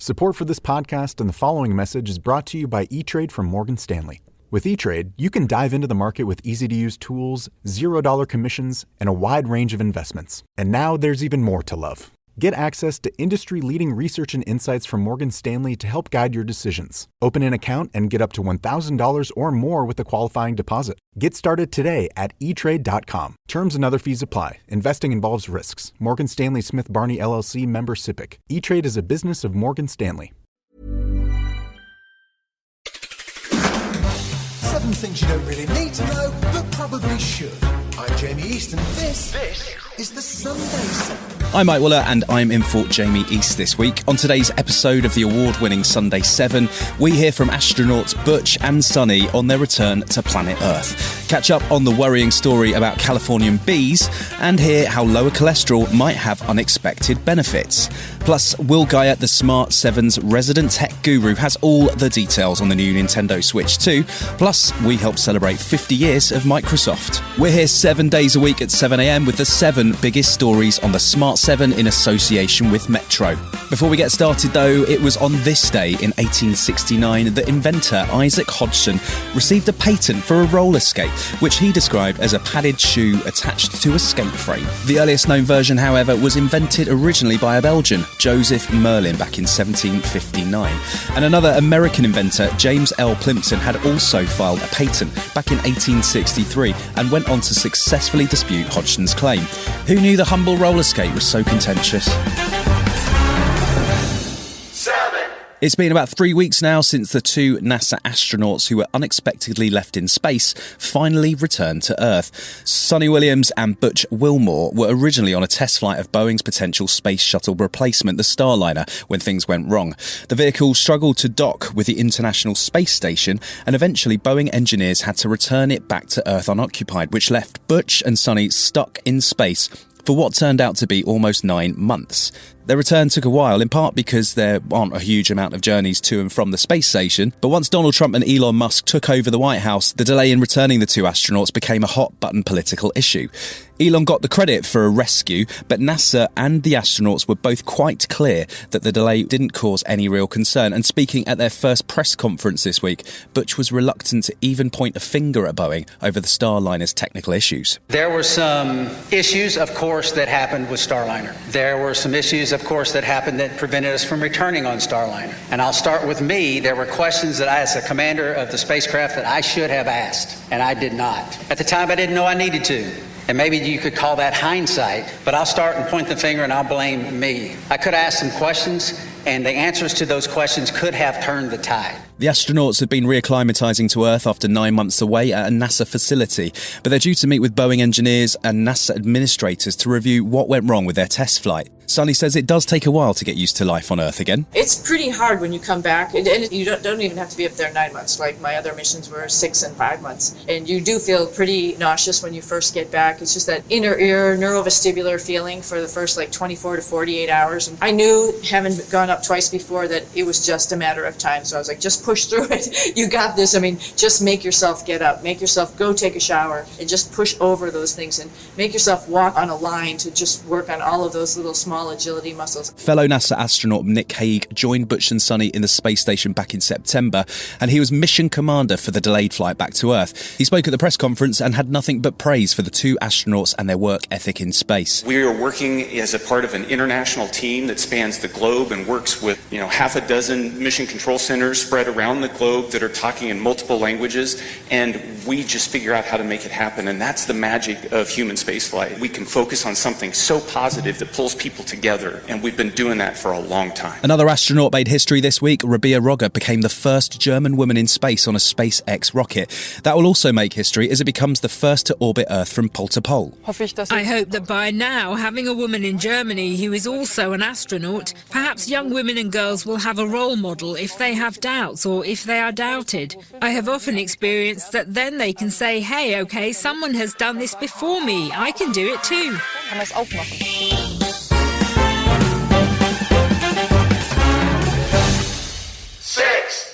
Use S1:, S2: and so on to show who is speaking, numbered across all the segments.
S1: Support for this podcast and the following message is brought to you by E-Trade from Morgan Stanley. With E-Trade, you can dive into the market with easy-to-use tools, $0 commissions, and a wide range of investments. And now there's even more to love. Get access to industry-leading research and insights from Morgan Stanley to help guide your decisions. Open an account and get up to $1,000 or more with a qualifying deposit. Get started today at etrade.com. Terms and other fees apply. Investing involves risks. Morgan Stanley Smith Barney LLC member SIPC. E-Trade is a business of Morgan Stanley.
S2: 7 things you don't really need to know, but probably should. I'm Jamie East, and this is the Sunday 7.
S3: I'm Mike Wooler, and I'm in for Jamie East this week. On today's episode of the award-winning Sunday 7, we hear from astronauts Butch and Suni on their return to planet Earth. Catch up on the worrying story about Californian bees, and hear how lower cholesterol might have unexpected benefits. Plus, Will Guyatt, the Smart 7's resident tech guru, has all the details on the new Nintendo Switch 2. Plus, we help celebrate 50 years of Microsoft. We're here 7 days a week at 7 a.m. with the 7 biggest stories on the Smart 7 in association with Metro. Before we get started though, it was on this day in 1869 that inventor Isaac Hodgson received a patent for a roller skate, which he described as a padded shoe attached to a skate frame. The earliest known version, however, was invented originally by a Belgian, Joseph Merlin, back in 1759. And another American inventor, James L. Plimpton, had also filed a patent back in 1863 and went on to successfully dispute Hodgson's claim. Who knew the humble roller skate was so contentious? It's been about 3 weeks now since the 2 NASA astronauts who were unexpectedly left in space finally returned to Earth. Suni Williams and Butch Wilmore were originally on a test flight of Boeing's potential space shuttle replacement, the Starliner, when things went wrong. The vehicle struggled to dock with the International Space Station, and eventually Boeing engineers had to return it back to Earth unoccupied, which left Butch and Suni stuck in space for what turned out to be almost 9 months. Their return took a while, in part because there aren't a huge amount of journeys to and from the space station. But once Donald Trump and Elon Musk took over the White House, the delay in returning the 2 astronauts became a hot-button political issue. Elon got the credit for a rescue, but NASA and the astronauts were both quite clear that the delay didn't cause any real concern. And speaking at their first press conference this week, Butch was reluctant to even point a finger at Boeing over the Starliner's technical issues.
S4: There were some issues, of course, that happened with Starliner. There were some issues, of course, that happened that prevented us from returning on Starliner. And I'll start with me. There were questions that I, as the commander of the spacecraft, that I should have asked, and I did not. At the time, I didn't know I needed to. And maybe you could call that hindsight, but I'll start and point the finger and I'll blame me. I could ask some questions, and the answers to those questions could have turned the tide.
S3: The astronauts have been reacclimatising to Earth after 9 months away at a NASA facility, but they're due to meet with Boeing engineers and NASA administrators to review what went wrong with their test flight. Suni says it does take a while to get used to life on Earth again.
S5: It's pretty hard when you come back, and you don't even have to be up there 9 months. Like my other missions were 6 and 5 months, and you do feel pretty nauseous when you first get back. It's just that inner ear neurovestibular feeling for the first 24 to 48 hours. And I knew, having gone up twice before, that it was just a matter of time. So I was like, just push through it. You got this. I mean, just make yourself get up, make yourself go take a shower, and just push over those things, and make yourself walk on a line to just work on all of those little small agility muscles.
S3: Fellow NASA astronaut Nick Hague joined Butch and Suni in the space station back in September, and he was mission commander for the delayed flight back to Earth. He spoke at the press conference and had nothing but praise for the 2 astronauts and their work ethic in space.
S6: We are working as a part of an international team that spans the globe and works with, half a dozen mission control centers spread around the globe that are talking in multiple languages, and we just figure out how to make it happen. And that's the magic of human spaceflight. We can focus on something so positive that pulls people together, and we've been doing that for a long time.
S3: Another astronaut made history this week. Rabea Rogge became the first German woman in space on a SpaceX rocket. That will also make history as it becomes the first to orbit Earth from pole to pole.
S7: I hope that by now, having a woman in Germany who is also an astronaut, perhaps young women and girls will have a role model if they have doubts or if they are doubted. I have often experienced that then they can say, hey, okay, someone has done this before me. I can do it too.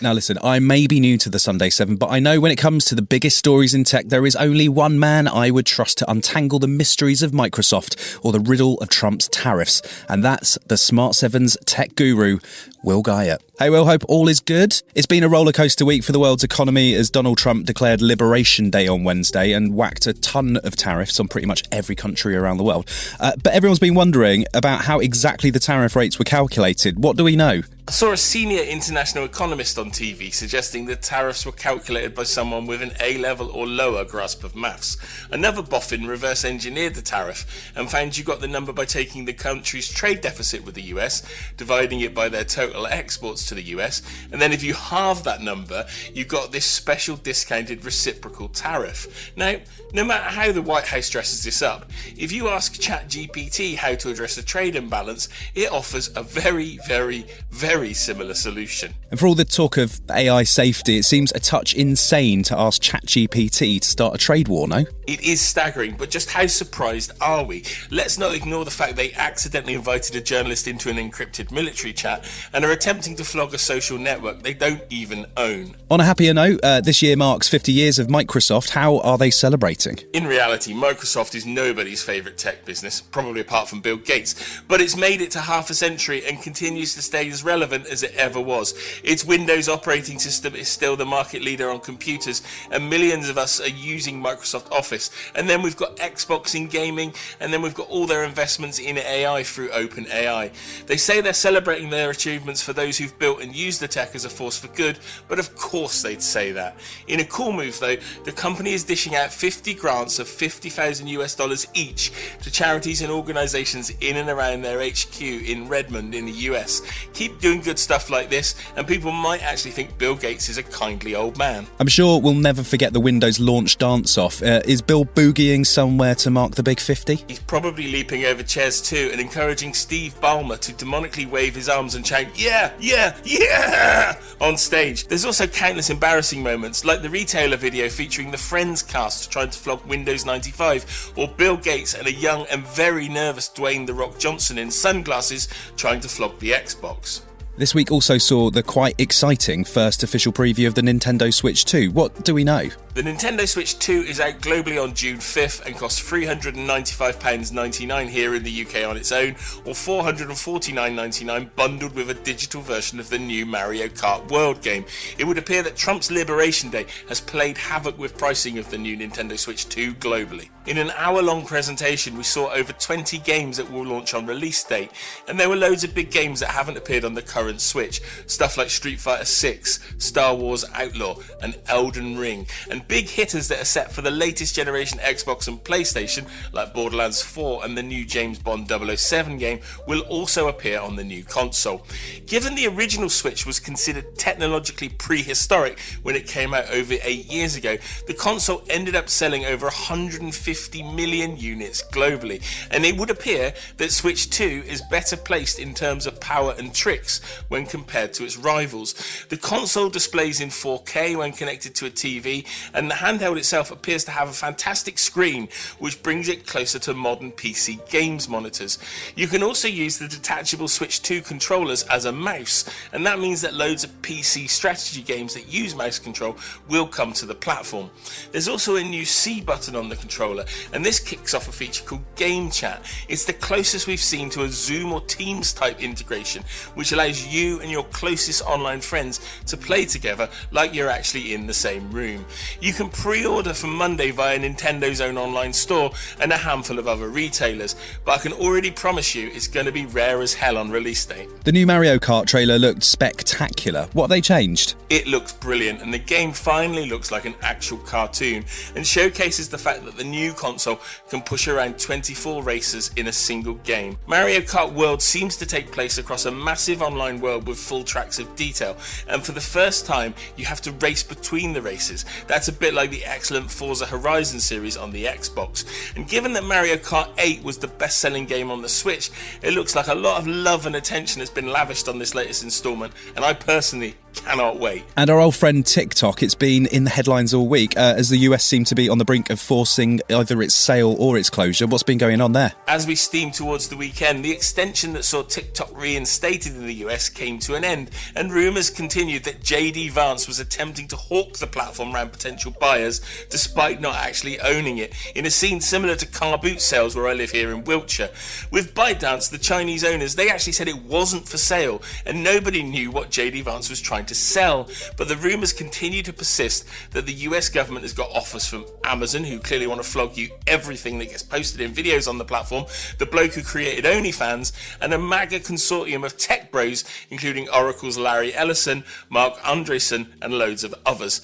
S3: Now listen, I may be new to the Sunday 7, but I know when it comes to the biggest stories in tech, there is only one man I would trust to untangle the mysteries of Microsoft or the riddle of Trump's tariffs, and that's the Smart 7's tech guru, Will Guyatt. Hey Will, hope all is good. It's been a rollercoaster week for the world's economy as Donald Trump declared Liberation Day on Wednesday and whacked a ton of tariffs on pretty much every country around the world. But everyone's been wondering about how exactly the tariff rates were calculated. What do we know?
S8: I saw a senior international economist on TV suggesting that tariffs were calculated by someone with an A-level or lower grasp of maths. Another boffin reverse engineered the tariff and found you got the number by taking the country's trade deficit with the US, dividing it by their total exports to the US, and then if you halve that number, you got this special discounted reciprocal tariff. Now, no matter how the White House dresses this up, if you ask ChatGPT how to address a trade imbalance, it offers a very, very, very similar solution.
S3: And for all the talk of AI safety, it seems a touch insane to ask ChatGPT to start a trade war, no?
S8: It is staggering, but just how surprised are we? Let's not ignore the fact they accidentally invited a journalist into an encrypted military chat and are attempting to flog a social network they don't even own.
S3: On a happier note, this year marks 50 years of Microsoft. How are they celebrating?
S8: In reality, Microsoft is nobody's favourite tech business, probably apart from Bill Gates, but it's made it to half a century and continues to stay as relevant as it ever was. Its Windows operating system is still the market leader on computers, and millions of us are using Microsoft Office. And then we've got Xbox in gaming, and then we've got all their investments in AI through OpenAI. They say they're celebrating their achievements for those who've built and used the tech as a force for good, but of course they'd say that. In a cool move though, the company is dishing out 50 grants of $50,000 each to charities and organisations in and around their HQ in Redmond in the US. Keep doing good stuff like this, and people might actually think Bill Gates is a kindly old man.
S3: I'm sure we'll never forget the Windows launch dance-off. Is Bill boogieing somewhere to mark the big 50?
S8: He's probably leaping over chairs too and encouraging Steve Ballmer to demonically wave his arms and chant, yeah, yeah, yeah, on stage. There's also countless embarrassing moments, like the retailer video featuring the Friends cast trying to flog Windows 95, or Bill Gates and a young and very nervous Dwayne "The Rock" Johnson in sunglasses trying to flog the Xbox.
S3: This week also saw the quite exciting first official preview of the Nintendo Switch 2. What do we know?
S8: The Nintendo Switch 2 is out globally on June 5th and costs £395.99 here in the UK on its own, or £449.99 bundled with a digital version of the new Mario Kart World game. It would appear that Trump's Liberation Day has played havoc with pricing of the new Nintendo Switch 2 globally. In an hour-long presentation, we saw over 20 games that will launch on release date, and there were loads of big games that haven't appeared on the current Switch, stuff like Street Fighter 6, Star Wars Outlaw, and Elden Ring, and big hitters that are set for the latest generation Xbox and PlayStation, like Borderlands 4 and the new James Bond 007 game, will also appear on the new console. Given the original Switch was considered technologically prehistoric when it came out over 8 years ago, the console ended up selling over 150 million units globally, and it would appear that Switch 2 is better placed in terms of power and tricks when compared to its rivals. The console displays in 4K when connected to a TV, and the handheld itself appears to have a fantastic screen which brings it closer to modern PC games monitors. You can also use the detachable Switch 2 controllers as a mouse, and that means that loads of PC strategy games that use mouse control will come to the platform. There's also a new C button on the controller, and this kicks off a feature called Game Chat. It's the closest we've seen to a Zoom or Teams type integration, which allows you and your closest online friends to play together like you're actually in the same room. You can pre-order from Monday via Nintendo's own online store and a handful of other retailers, but I can already promise you it's going to be rare as hell on release date.
S3: The new Mario Kart trailer looked spectacular. What have they changed?
S8: It looks brilliant, and the game finally looks like an actual cartoon and showcases the fact that the new console can push around 24 racers in a single game. Mario Kart World seems to take place across a massive online world with full tracks of detail, and for the first time you have to race between the races. That's a bit like the excellent Forza Horizon series on the Xbox, and given that Mario Kart 8 was the best-selling game on the Switch, it looks like a lot of love and attention has been lavished on this latest installment, and I personally cannot wait.
S3: And our old friend TikTok, it's been in the headlines all week as the US seemed to be on the brink of forcing either its sale or its closure. What's been going on there?
S8: As we steam towards the weekend, the extension that saw TikTok reinstated in the US came to an end, and rumours continued that JD Vance was attempting to hawk the platform around potential buyers, despite not actually owning it, in a scene similar to car boot sales where I live here in Wiltshire. With ByteDance, the Chinese owners, they actually said it wasn't for sale, and nobody knew what JD Vance was trying to sell. But the rumours continue to persist that the US government has got offers from Amazon, who clearly want to flog you everything that gets posted in videos on the platform, the bloke who created OnlyFans, and a MAGA consortium of tech bros, including Oracle's Larry Ellison, Mark Andreessen, and loads of others.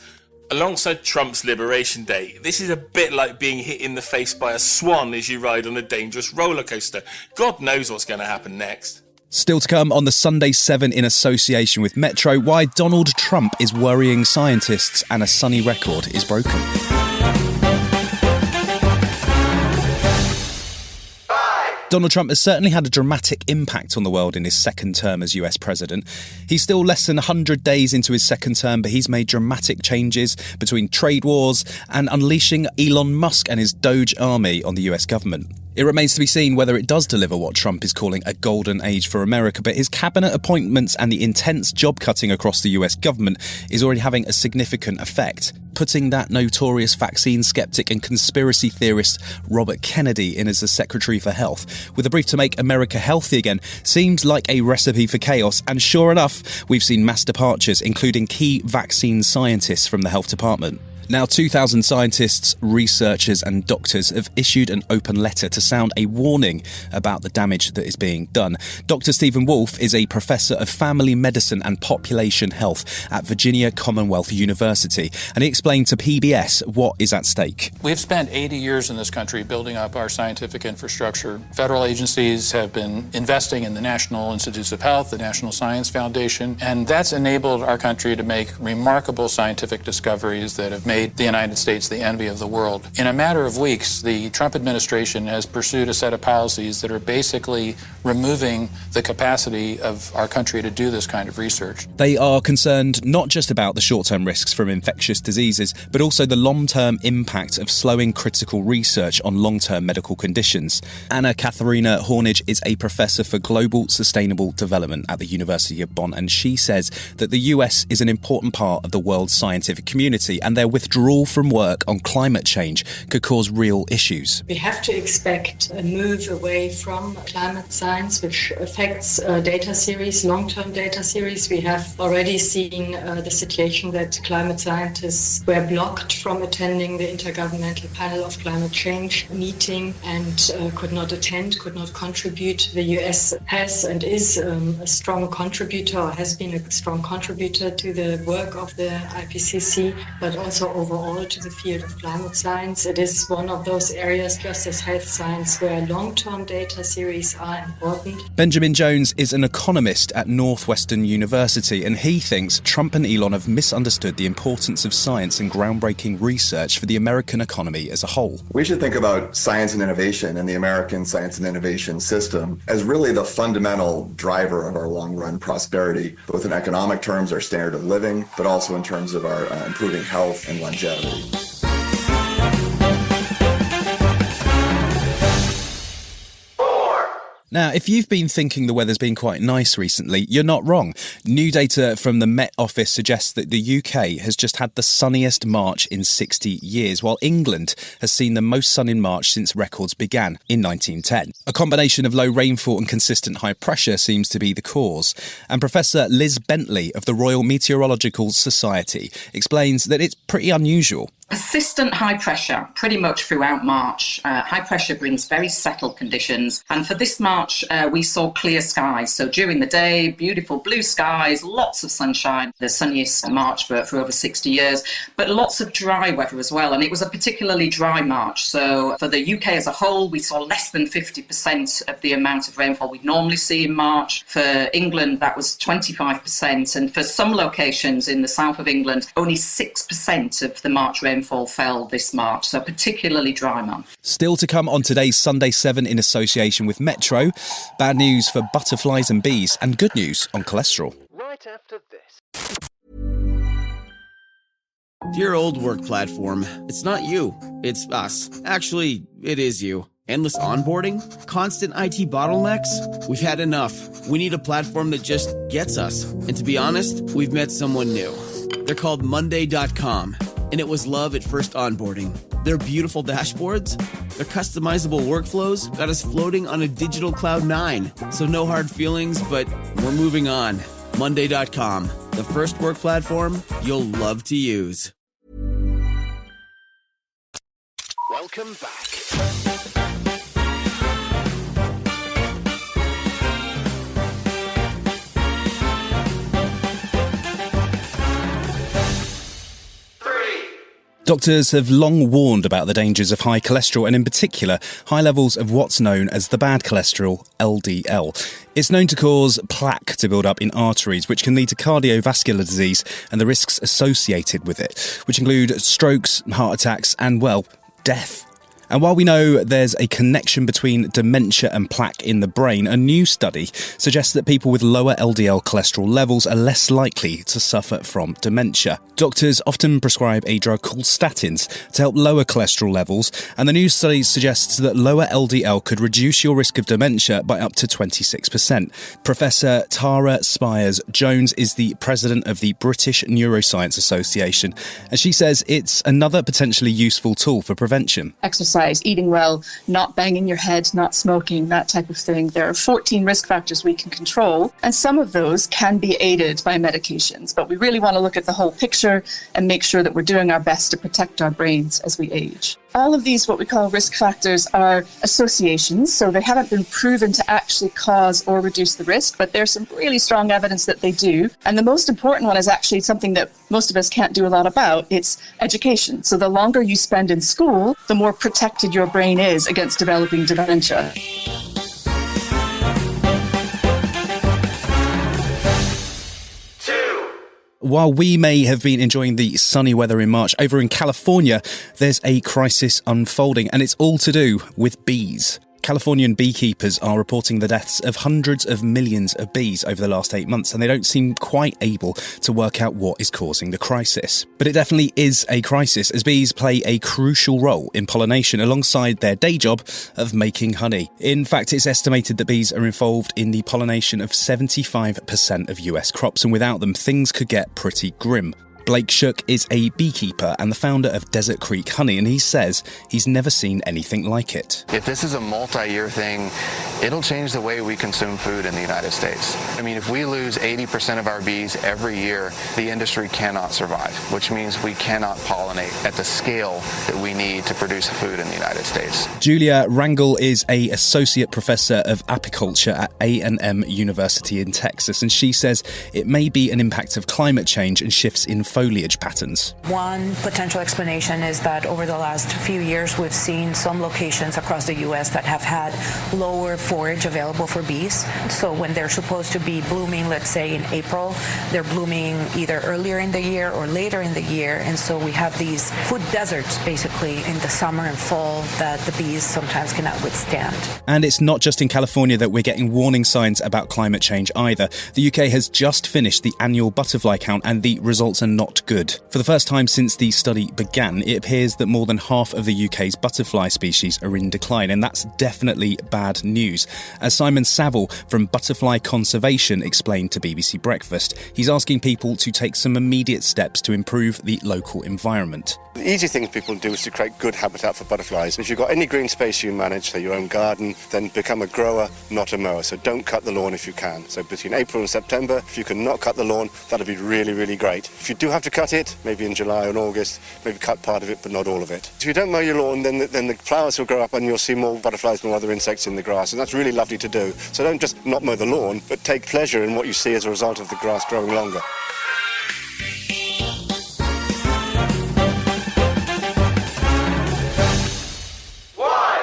S8: Alongside Trump's Liberation Day, this is a bit like being hit in the face by a swan as you ride on a dangerous roller coaster. God knows what's going to happen next.
S3: Still to come on the Sunday 7 in association with Metro, why Donald Trump is worrying scientists and a sunny record is broken. Donald Trump has certainly had a dramatic impact on the world in his second term as US president. He's still less than 100 days into his second term, but he's made dramatic changes between trade wars and unleashing Elon Musk and his Doge army on the US government. It remains to be seen whether it does deliver what Trump is calling a golden age for America, but his cabinet appointments and the intense job cutting across the US government is already having a significant effect, putting that notorious vaccine skeptic and conspiracy theorist Robert Kennedy in as the Secretary for Health, with a brief to make America healthy again, seems like a recipe for chaos. And sure enough, we've seen mass departures, including key vaccine scientists from the health department. Now, 2,000 scientists, researchers and doctors have issued an open letter to sound a warning about the damage that is being done. Dr. Stephen Woolf is a professor of family medicine and population health at Virginia Commonwealth University, and he explained to PBS what is at stake.
S9: We've spent 80 years in this country building up our scientific infrastructure. Federal agencies have been investing in the National Institutes of Health, the National Science Foundation, and that's enabled our country to make remarkable scientific discoveries that have made the United States the envy of the world. In a matter of weeks, the Trump administration has pursued a set of policies that are basically removing the capacity of our country to do this kind of research.
S3: They are concerned not just about the short-term risks from infectious diseases, but also the long-term impact of slowing critical research on long-term medical conditions. Anna-Katharina Hornidge is a professor for global sustainable development at the University of Bonn, and she says that the US is an important part of the world's scientific community, and their withdrawal from work on climate change could cause real issues.
S10: We have to expect a move away from climate science, which affects data series, long-term data series. We have already seen the situation that climate scientists were blocked from attending the Intergovernmental Panel of Climate Change meeting and could not attend, could not contribute. The US has and is a strong contributor, or has been a strong contributor to the work of the IPCC, but also overall to the field of climate science. It is one of those areas, just as health science, where long-term data series are important.
S3: Benjamin Jones is an economist at Northwestern University, and he thinks Trump and Elon have misunderstood the importance of science and groundbreaking research for the American economy as a whole.
S11: We should think about science and innovation and the American science and innovation system as really the fundamental driver of our long-run prosperity, both in economic terms, our standard of living, but also in terms of our improving health and longevity.
S3: Now, if you've been thinking the weather's been quite nice recently, you're not wrong. New data from the Met Office suggests that the UK has just had the sunniest March in 60 years, while England has seen the most sun in March since records began in 1910. A combination of low rainfall and consistent high pressure seems to be the cause. And Professor Liz Bentley of the Royal Meteorological Society explains that it's pretty unusual.
S12: Persistent high pressure pretty much throughout March. High pressure brings very settled conditions. And for this March, we saw clear skies. So during the day, beautiful blue skies, lots of sunshine, the sunniest March for over 60 years, but lots of dry weather as well. And it was a particularly dry March. So for the UK as a whole, we saw less than 50% of the amount of rainfall we'd normally see in March. For England, that was 25%. And for some locations in the south of England, only 6% of the March rainfall fell this March, so particularly dry month.
S3: Still to come on today's Sunday 7 in association with Metro. Bad news for butterflies and bees, and good news on cholesterol.
S2: Right after this.
S13: Dear old work platform, it's not you, it's us. Actually, it is you. Endless onboarding? Constant IT bottlenecks? We've had enough. We need a platform that just gets us. And to be honest, we've met someone new. They're called Monday.com, and it was love at first onboarding. Their beautiful dashboards, their customizable workflows got us floating on a digital cloud 9. So no hard feelings, but we're moving on. Monday.com, the first work platform you'll love to use.
S2: Welcome back.
S3: Doctors have long warned about the dangers of high cholesterol and in particular high levels of what's known as the bad cholesterol, LDL. It's known to cause plaque to build up in arteries, which can lead to cardiovascular disease and the risks associated with it, which include strokes, heart attacks and, well, death. And while we know there's a connection between dementia and plaque in the brain, a new study suggests that people with lower LDL cholesterol levels are less likely to suffer from dementia. Doctors often prescribe a drug called statins to help lower cholesterol levels, and the new study suggests that lower LDL could reduce your risk of dementia by up to 26%. Professor Tara Spires-Jones is the president of the British Neuroscience Association, and she says it's another potentially useful tool for prevention.
S14: Exercise, eating well, not banging your head, not smoking, that type of thing. There are 14 risk factors we can control, and some of those can be aided by medications. But we really want to look at the whole picture and make sure that we're doing our best to protect our brains as we age. All of these, what we call risk factors, are associations, so they haven't been proven to actually cause or reduce the risk, but there's some really strong evidence that they do. And the most important one is actually something that most of us can't do a lot about. It's education. So the longer you spend in school, the more protected your brain is against developing dementia.
S3: While we may have been enjoying the sunny weather in March, over in California, there's a crisis unfolding, and it's all to do with bees. Californian beekeepers are reporting the deaths of hundreds of millions of bees over the last 8 months, and they don't seem quite able to work out what is causing the crisis. But it definitely is a crisis, as bees play a crucial role in pollination alongside their day job of making honey. In fact, it's estimated that bees are involved in the pollination of 75% of US crops, and without them, things could get pretty grim. Blake Shook is a beekeeper and the founder of Desert Creek Honey, and he says he's never seen anything like it.
S15: If this is a multi-year thing, it'll change the way we consume food in the United States. I mean, if we lose 80% of our bees every year, the industry cannot survive, which means we cannot pollinate at the scale that we need to produce food in the United States.
S3: Julia Rangel is an associate professor of apiculture at A&M University in Texas, and she says it may be an impact of climate change and shifts in foliage patterns.
S16: One potential explanation is that over the last few years we've seen some locations across the U.S. that have had lower forage available for bees. So when they're supposed to be blooming, let's say in April, they're blooming either earlier in the year or later in the year. And so we have these food deserts basically in the summer and fall that the bees sometimes cannot withstand.
S3: And it's not just in California that we're getting warning signs about climate change either. The UK has just finished the annual butterfly count and the results are not good. For the first time since the study began, it appears that more than half of the UK's butterfly species are in decline, and that's definitely bad news. As Simon Saville from Butterfly Conservation explained to BBC Breakfast, he's asking people to take some immediate steps to improve the local environment.
S17: The easy things people do is to create good habitat for butterflies. If you've got any green space you manage, say your own garden, then become a grower, not a mower. So don't cut the lawn if you can. So between April and September, if you can not cut the lawn, that'll be really, really great. If you do have to cut it, maybe in July or August, maybe cut part of it, but not all of it. If you don't mow your lawn, then the flowers will grow up and you'll see more butterflies and other insects in the grass. And that's really lovely to do. So don't just not mow the lawn, but take pleasure in what you see as a result of the grass growing longer.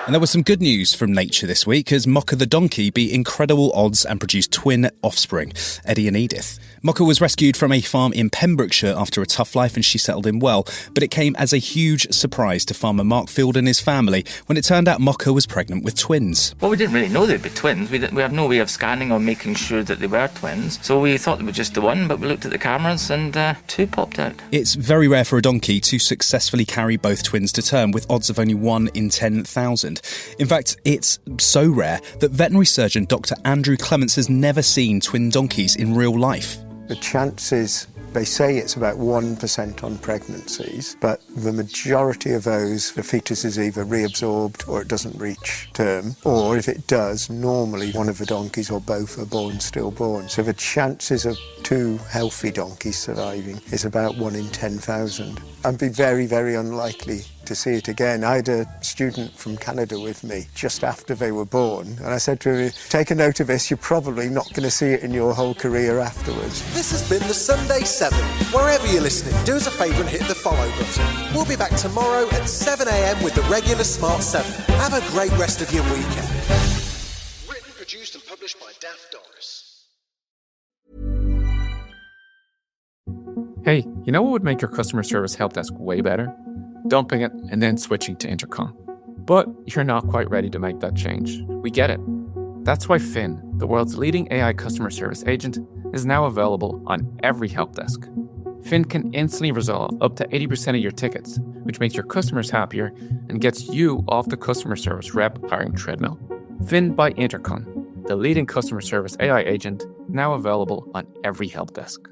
S3: And there was some good news from nature this week as Mocha the donkey beat incredible odds and produced twin offspring, Eddie and Edith. Mocha was rescued from a farm in Pembrokeshire after a tough life and she settled in well, but it came as a huge surprise to farmer Mark Field and his family when it turned out Mocha was pregnant with twins.
S18: Well, we didn't really know they'd be twins. We have no way of scanning or making sure that they were twins, so we thought they were just the one, but we looked at the cameras and two popped out.
S3: It's very rare for a donkey to successfully carry both twins to term, with odds of only 1 in 10,000. In fact, it's so rare that veterinary surgeon Dr. Andrew Clements has never seen twin donkeys in real life.
S19: The chances, they say it's about 1% on pregnancies, but the majority of those, the fetus is either reabsorbed or it doesn't reach term, or if it does, normally one of the donkeys or both are born stillborn. So the chances of 2 healthy donkeys surviving is about 1 in 10,000. I'd be very, very unlikely to see it again. I had a student from Canada with me just after they were born, and I said to her, take a note of this, you're probably not going to see it in your whole career afterwards.
S2: This has been the Sunday 7. Wherever you're listening, do us a favour and hit the follow button. We'll be back tomorrow at 7 a.m. with the regular Smart 7. Have a great rest of your weekend. Written, produced and published by Daft Doris.
S20: Hey, you know what would make your customer service help desk way better? Dumping it and then switching to Intercom. But you're not quite ready to make that change. We get it. That's why Finn, the world's leading AI customer service agent, is now available on every help desk. Finn can instantly resolve up to 80% of your tickets, which makes your customers happier and gets you off the customer service rep hiring treadmill. Finn by Intercom, the leading customer service AI agent, now available on every help desk.